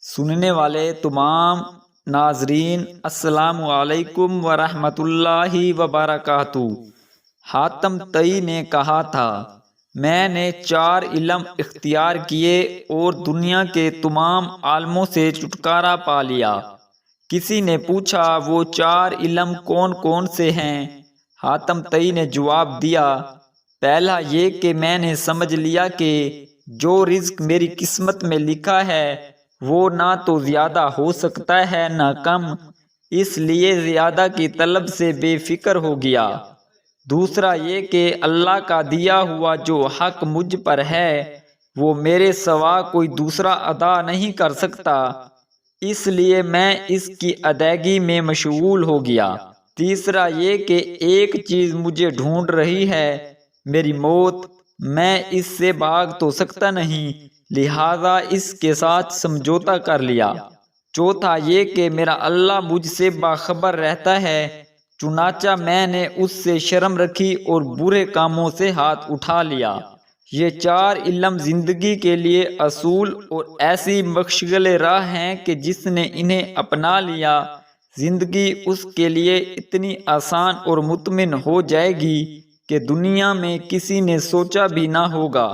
سننے والے تمام ناظرین السلام علیکم ورحمۃ اللہ وبرکاتہ۔ حاتم طئی نے کہا تھا، میں نے 4 علم اختیار کیے اور دنیا کے تمام عالموں سے چھٹکارا پا لیا۔ کسی نے پوچھا وہ 4 علم کون کون سے ہیں؟ حاتم طئی نے جواب دیا، پہلا یہ کہ میں نے سمجھ لیا کہ جو رزق میری قسمت میں لکھا ہے وہ نہ تو زیادہ ہو سکتا ہے نہ کم، اس لیے زیادہ کی طلب سے بے فکر ہو گیا۔ دوسرا یہ کہ اللہ کا دیا ہوا جو حق مجھ پر ہے وہ میرے سوا کوئی دوسرا ادا نہیں کر سکتا، اس لیے میں اس کی ادائیگی میں مشغول ہو گیا۔ تیسرا یہ کہ ایک چیز مجھے ڈھونڈ رہی ہے، میری موت، میں اس سے بھاگ تو سکتا نہیں، لہذا اس کے ساتھ سمجھوتا کر لیا۔ چوتھا یہ کہ میرا اللہ مجھ سے باخبر رہتا ہے، چنانچہ میں نے اس سے شرم رکھی اور برے کاموں سے ہاتھ اٹھا لیا۔ یہ 4 علم زندگی کے لیے اصول اور ایسی مشغل راہ ہیں کہ جس نے انہیں اپنا لیا، زندگی اس کے لیے اتنی آسان اور مطمئن ہو جائے گی کہ دنیا میں کسی نے سوچا بھی نہ ہوگا۔